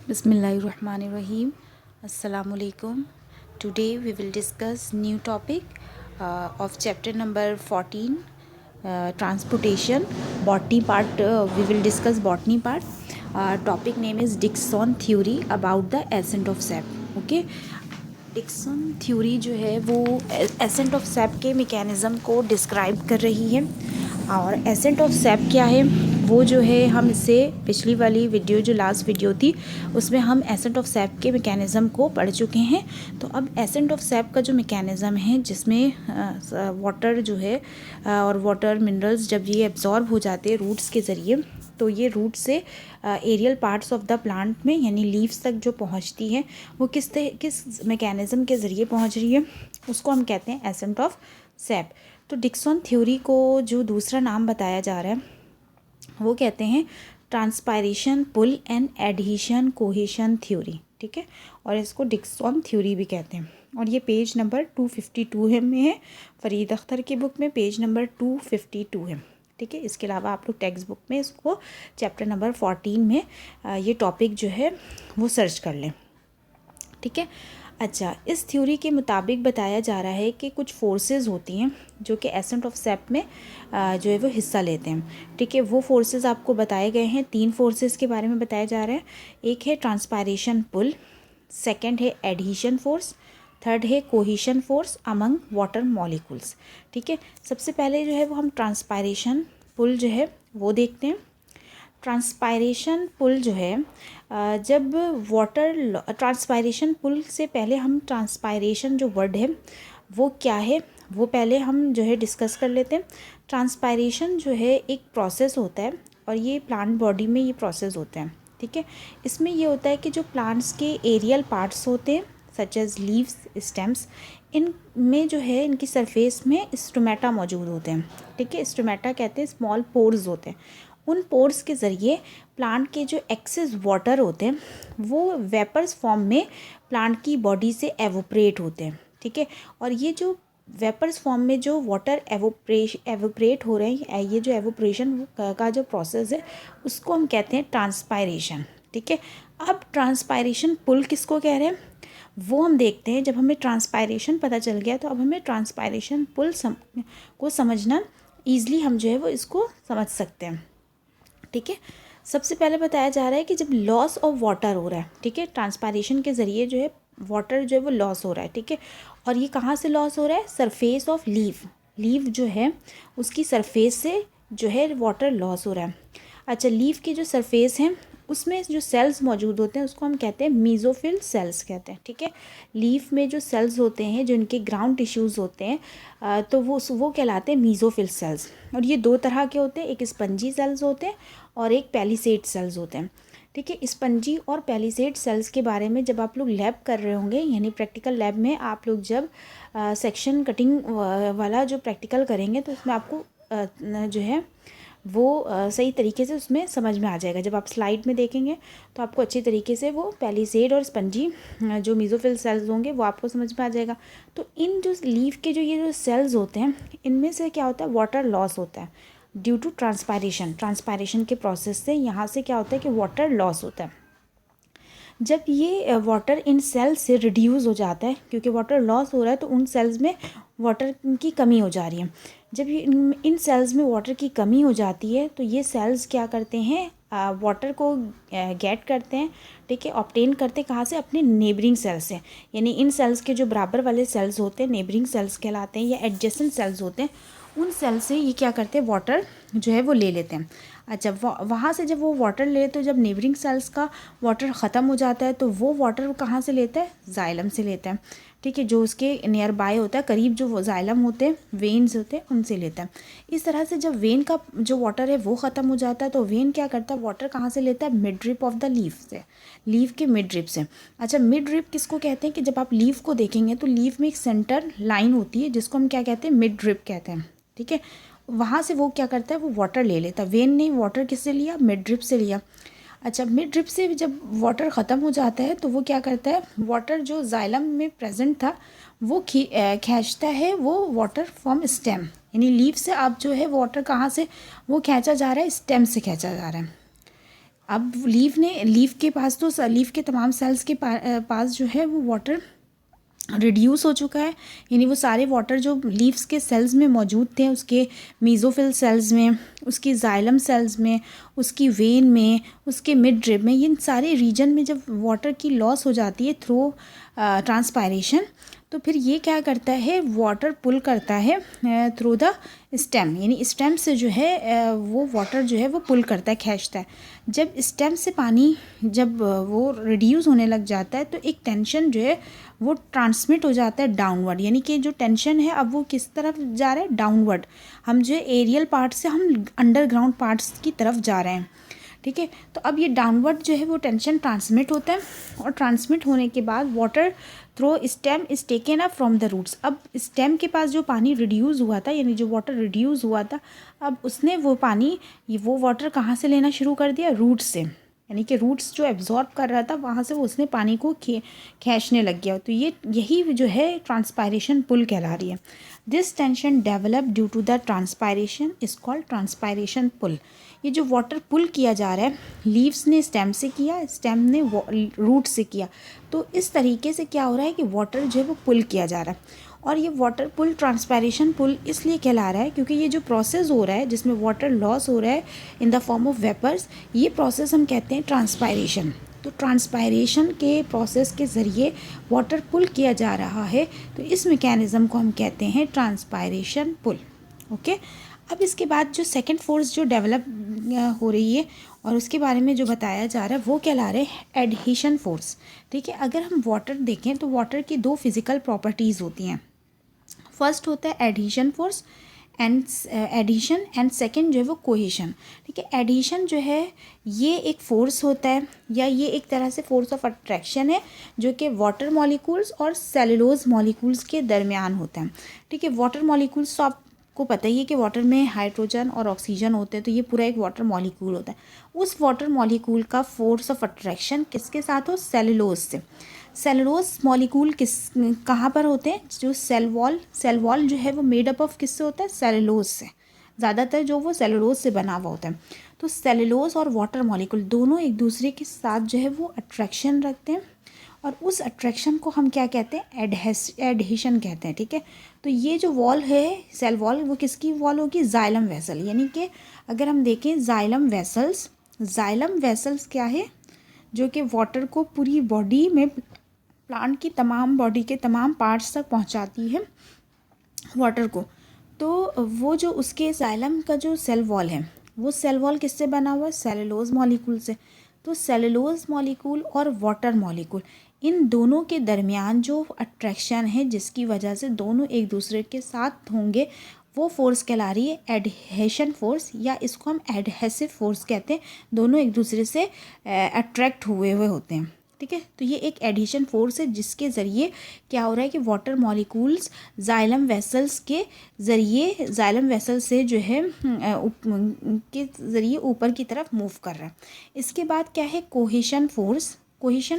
Bismillahirrahmanirrahim. Assalamualaikum. Today we will discuss new topic of chapter number 14, transportation. Botany part. We will discuss botany part. Topic name is Dickson theory about the ascent of sap. Okay. Dixon theory जो है वो ascent of sap के mechanism को describe कर रही है। और accent of SAP क्या है वो जो है हम इससे पिछली वाली वीडियो जो लास्ट वीडियो थी उसमें हम एसेंट ऑफ सैप के मैकेनिज़्म को पढ़ चुके हैं। तो अब एसेंट ऑफ सैप का जो मैकेनिज़्म है जिसमें वाटर जो है और वाटर मिनरल्स जब ये एब्जॉर्ब हो जाते हैं रूट्स के ज़रिए तो ये रूट से aerial parts of the plant में यानी लीव्स तक जो पहुंचती है वो किस मैकेनिज़्म के ज़रिए पहुंच रही है उसको हम कहते हैं एसेंट ऑफ सैप। तो डिक्सन थ्योरी को जो दूसरा नाम बताया जा रहा है वो कहते हैं transpiration pull and adhesion cohesion theory. ठीक है, और इसको डिक्सन थ्योरी भी कहते हैं। और ये पेज नंबर 252 में है, फरीद अख्तर की बुक में पेज नंबर 252 है। ठीक है, इसके अलावा आप लोग टेक्स्ट बुक में इसको चैप्टर नंबर 14 में ये टॉपिक जो है वो सर्च कर लें। ठीक है, अच्छा, इस थ्योरी के मुताबिक बताया जा रहा है कि कुछ फोर्सेस होती हैं जो कि एसेंट ऑफ सैप में जो है वो हिस्सा लेते हैं। ठीक है, वो फोर्सेस आपको बताए गए हैं, 3 फोर्सेस के बारे में बताया जा रहा है। एक है ट्रांसपायरेशन पुल, सेकंड है एडहेशन फोर्स, थर्ड है cohesion force among water molecules. ठीक है, सबसे पहले जो है वो हम ट्रांसपायरेशन पुल जो है वो देखते हैं। ट्रांसपायरेशन पुल जो है जब वाटर ट्रांसपायरेशन पुल से पहले हम ट्रांसपायरेशन जो वर्ड है वो क्या है वो पहले हम जो है डिस्कस कर लेते हैं। ट्रांसपायरेशन जो है एक प्रोसेस होता है और ये प्लांट बॉडी में ये प्रोसेस होता है। ठीक है, इसमें ये होता है कि जो प्लांट्स के एरियल पार्ट्स होते हैं सच एज लीव्स स्टेम्स, इनमें जो है इनकी सरफेस में स्टोमेटा मौजूद होते हैं। ठीक है, स्टोमेटा कहते हैं स्मॉल पोर्स होते हैं। उन पोर्स के ज़रिए प्लांट के जो एक्सेस वाटर होते हैं वो वेपर्स फॉर्म में प्लांट की बॉडी से एवोपरेट होते हैं। ठीक है, और ये जो वेपर्स फॉर्म में जो वाटर एवोपरेट हो रहे हैं, ये जो एवोपरेशन का जो प्रोसेस है उसको हम कहते हैं ट्रांसपायरेशन। ठीक है, अब ट्रांसपायरेशन पुल किसको कह रहे हैं वो हम देखते हैं। जब हमें ट्रांसपायरेशन पता चल गया तो अब हमें ट्रांसपायरेशन पुल को समझना ईज़िली हम जो है वो इसको समझ सकते हैं। ठीक है, सबसे पहले बताया जा रहा है कि जब लॉस ऑफ वाटर हो रहा है, ठीक है, ट्रांसपायरेशन के ज़रिए जो है वाटर जो है वो लॉस हो रहा है। ठीक है, और ये कहाँ से लॉस हो रहा है? सरफेस ऑफ लीव जो है उसकी सरफेस से जो है वाटर लॉस हो रहा है। अच्छा, लीव की जो सरफेस है उसमें जो सेल्स मौजूद होते हैं उसको हम कहते हैं मीज़ोफिल सेल्स कहते हैं। ठीक है, लीफ में जो सेल्स होते हैं जो इनके ग्राउंड टिश्यूज़ होते हैं तो वो कहलाते हैं मीज़ोफिल सेल्स। और ये 2 तरह के होते हैं, एक स्पंजी सेल्स होते हैं और एक पैलिसेड सेल्स होते हैं। ठीक है, स्पंजी और पैलिसेड सेल्स के बारे में जब आप लोग लैब कर रहे होंगे यानी प्रैक्टिकल लैब में आप लोग जब सेक्शन कटिंग वाला जो प्रैक्टिकल करेंगे तो उसमें आपको जो है वो सही तरीके से उसमें समझ में आ जाएगा। जब आप स्लाइड में देखेंगे तो आपको अच्छी तरीके से वो पैलिसेड और स्पंजी जो मीज़ोफिल सेल्स होंगे वो आपको समझ में आ जाएगा। तो इन जो लीफ के ये जो सेल्स होते हैं इनमें से क्या होता है, वाटर लॉस होता है ड्यू टू ट्रांसपायरेशन के प्रोसेस से यहाँ से क्या होता है कि वाटर लॉस होता है। जब ये वाटर इन सेल्स से रिड्यूस हो जाता है क्योंकि वाटर लॉस हो रहा है तो उन सेल्स में वाटर की कमी हो जा रही है। जब ये इन सेल्स में वाटर की कमी हो जाती है तो ये सेल्स क्या करते हैं, वाटर को गेट करते हैं। ठीक है, ऑब्टेन करते कहाँ से? अपने नेबरिंग सेल्स से। यानी इन सेल्स के जो बराबर वाले सेल्स होते हैं नेबरिंग सेल्स कहलाते हैं या एडजेसेंट सेल्स होते हैं, उन सेल से ये क्या करते हैं, वाटर जो है वो ले लेते हैं। अच्छा, वहाँ से जब वो वाटर ले तो जब नेबरिंग सेल्स का वाटर ख़त्म हो जाता है तो वो वाटर कहाँ से लेता है? जाइलम से लेता है। ठीक है, जो उसके नियर बाय होता है, करीब जो जाइलम होते हैं, वेन्स होते हैं, उनसे लेता है। इस तरह से जब वेन का जो वाटर है वो ख़त्म हो जाता है तो वेन क्या करता है, वाटर कहाँ से लेता है? Mid drip of the leaf से, लीफ के मिड ड्रिप से। अच्छा, मिड ड्रिप किसको कहते हैं कि जब आप लीफ को देखेंगे तो लीफ में एक सेंटर लाइन होती है जिसको हम क्या कहते हैं? मिड ड्रिप कहते हैं। ठीक है, वहाँ से वो क्या करता है, वो वाटर ले लेता है। वेन ने वाटर किससे लिया? मिड ड्रिप से लिया। अच्छा, मिड ड्रिप से जब वाटर ख़त्म हो जाता है तो वो क्या करता है, वाटर जो जाइलम में प्रेजेंट था वो खींचता है वो वाटर फ्रॉम स्टेम, यानी लीफ से अब जो है वाटर कहाँ से वो खींचा जा रहा है? स्टेम से खींचा जा रहा है। अब लीफ के पास तो लीफ के तमाम सेल्स के पास जो है वो वाटर रिड्यूस हो चुका है, यानी वो सारे वाटर जो लीव्स के सेल्स में मौजूद थे, उसके मीज़ोफिल सेल्स में, उसकी जाइलम सेल्स में, उसकी वेन में, उसके मिड रिब में, इन सारे रीजन में जब वाटर की लॉस हो जाती है थ्रू ट्रांसपायरेशन, तो फिर ये क्या करता है, वाटर पुल करता है थ्रू द स्टेम, यानी स्टेम से जो है वो वाटर जो है वो पुल करता है, खींचता है। जब स्टेम से पानी जब वो रिड्यूस होने लग जाता है तो एक टेंशन जो है वो ट्रांसमिट हो जाता है डाउनवर्ड, यानी कि जो टेंशन है अब वो किस तरफ जा रहा है, डाउनवर्ड। हम जो एरियल पार्ट से हम अंडरग्राउंड पार्ट्स की तरफ जा रहे हैं, ठीक है। तो अब ये डाउनवर्ड जो है वो टेंशन ट्रांसमिट होता है, और ट्रांसमिट होने के बाद water through stem is taken up from the roots. अब स्टेम के पास जो पानी रिड्यूस हुआ था, यानी जो वाटर रिड्यूस हुआ था, अब उसने वो पानी वो वाटर कहाँ से लेना शुरू कर दिया, रूट से, यानी कि रूट्स जो एब्जॉर्ब कर रहा था वहाँ से वो उसने पानी को खींचने लग गया। तो यही जो है ट्रांसपायरेशन पुल कहला रही है। This tension develop due to the transpiration is called transpiration pull. ये जो वाटर पुल किया जा रहा है, लीव्स ने स्टेम से किया, स्टेम ने रूट से किया, तो इस तरीके से क्या हो रहा है कि वाटर जो है वो पुल किया जा रहा है। और ये वाटर पुल ट्रांसपायरेशन पुल इसलिए कहला रहा है क्योंकि ये जो प्रोसेस हो रहा है जिसमें वाटर लॉस हो रहा है in the form of vapours, ये प्रोसेस हम कहते हैं ट्रांसपायरेशन। तो ट्रांसपायरेशन के प्रोसेस के ज़रिए वाटर पुल किया जा रहा है, तो इस मैकेनिज़्म को हम कहते हैं ट्रांसपायरेशन पुल। ओके, अब इसके बाद जो सेकंड फोर्स जो डेवलप हो रही है और उसके बारे में जो बताया जा रहा है वो कहला रहे हैं एडहेशन फोर्स। ठीक है, अगर हम वाटर देखें तो वाटर की दो फिज़िकल प्रॉपर्टीज़ होती हैं। फर्स्ट होता है adhesion force and addition, and second जो है वो कोहेशन। ठीक है, एडिशन जो है ये एक फोर्स होता है, या ये एक तरह से फोर्स ऑफ अट्रैक्शन है जो कि वाटर मॉलिक्यूल्स और सेलुलोज मॉलिक्यूल्स के दरमियान होता है। ठीक है, वाटर मॉलिक्यूल्स तो आपको पता ही है कि वाटर में हाइड्रोजन और ऑक्सीजन होते हैं, तो ये पूरा एक वाटर मॉलिक्यूल होता है। उस वाटर मॉलिक्यूल का फोर्स ऑफ अट्रैक्शन किसके साथ हो, सेलुलोज से। सेलुलोज मॉलिक्यूल कहाँ पर होते हैं, जो सेल वॉल जो है वो मेड अप ऑफ किससे होता है, सेलुलोज से। ज़्यादातर जो वो सेलुलोज से बना हुआ होता है। तो सेलुलोज और वाटर मॉलिक्यूल दोनों एक दूसरे के साथ जो है वो अट्रैक्शन रखते हैं, और उस अट्रैक्शन को हम क्या कहते हैं, एडहेशन कहते हैं। ठीक है, तो ये जो वॉल है सेल वॉल, वो किसकी वॉल होगी, जाइलम वेसल। यानी कि अगर हम देखें जाइलम वेसल्स क्या है, जो कि वाटर को पूरी बॉडी में, प्लांट की तमाम बॉडी के तमाम पार्ट्स तक पहुंचाती है वाटर को। तो वो जो उसके जाइलम का जो सेल वॉल है, वो सेल वॉल किससे बना हुआ है, सेलुलोज मॉलिक्यूल से। तो सेलुलोज मॉलिक्यूल और वाटर मॉलिक्यूल, इन दोनों के दरमियान जो अट्रैक्शन है जिसकी वजह से दोनों एक दूसरे के साथ होंगे, वो फोर्स कहला रही है एडहेशन फोर्स, या इसको हम एडहेसिव फोर्स कहते हैं। दोनों एक दूसरे से अट्रैक्ट हुए होते हैं। ठीक है, तो ये एक एडिशन फोर्स है जिसके ज़रिए क्या हो रहा है कि वाटर मॉलिक्यूल्स जाइलम वेसल्स के ज़रिए, जाइलम वेसल से जो है के ज़रिए ऊपर की तरफ मूव कर रहा है। इसके बाद क्या है, कोहेशन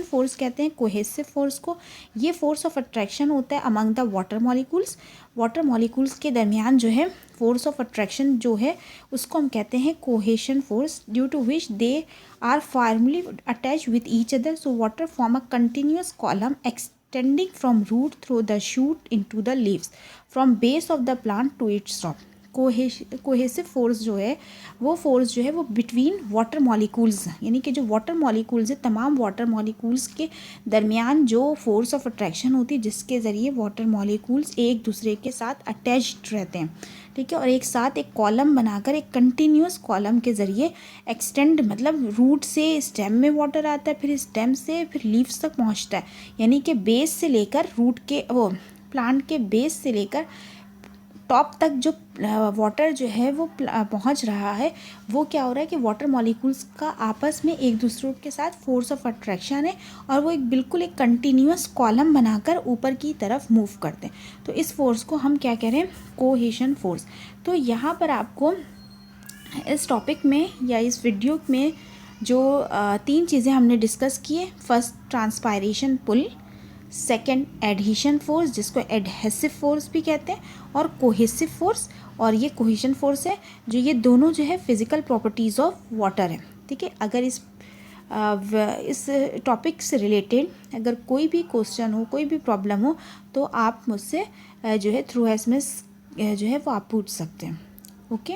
फोर्स कहते हैं कोहेसिव फोर्स को। ये फोर्स ऑफ अट्रैक्शन होता है अमंग द वाटर मॉलिक्यूल्स के दरमियान जो है फोर्स ऑफ अट्रैक्शन जो है उसको हम कहते हैं cohesion force, due to which they are firmly attached with each other, so water form a continuous column extending from root through the shoot into the leaves from base of the plant to its top. Cohesive force जो है वो force जो है वो between water molecules, यानी कि जो water molecules है, तमाम वाटर मॉलिक्यूल्स के दरमियान जो फोर्स ऑफ अट्रैक्शन होती है जिसके ज़रिए वाटर मॉलिक्यूल्स एक दूसरे के साथ अटैच्ड रहते हैं। ठीक है, और एक साथ एक कॉलम बनाकर, एक कंटिन्यूस कॉलम के ज़रिए एक्सटेंड, मतलब रूट से स्टेम में वाटर आता है, फिर स्टेम से फिर लीव्स तक पहुंचता है, यानी कि बेस से लेकर रूट के वो प्लांट के बेस से लेकर टॉप तक जो वाटर जो है वो पहुंच रहा है, वो क्या हो रहा है कि वाटर मॉलिक्यूल्स का आपस में एक दूसरे के साथ फोर्स ऑफ अट्रैक्शन है, और वो एक बिल्कुल एक कंटिन्यूस कॉलम बनाकर ऊपर की तरफ मूव करते हैं। तो इस फोर्स को हम क्या कह रहे हैं, कोहेशन फोर्स। तो यहाँ पर आपको इस टॉपिक में या इस वीडियो में जो 3 चीज़ें हमने डिस्कस की है, फर्स्ट ट्रांसपायरेशन पुल, सेकेंड एडहेशन फोर्स जिसको एडहेसिव फोर्स भी कहते हैं, और कोहेसिव फोर्स, और ये कोहेशन फोर्स है, जो ये दोनों जो है फिज़िकल प्रॉपर्टीज़ ऑफ वाटर है। ठीक है, अगर इस इस टॉपिक से रिलेटेड अगर कोई भी क्वेश्चन हो, कोई भी प्रॉब्लम हो, तो आप मुझसे जो है थ्रू एसएमएस जो है वो आप पूछ सकते हैं। ओके।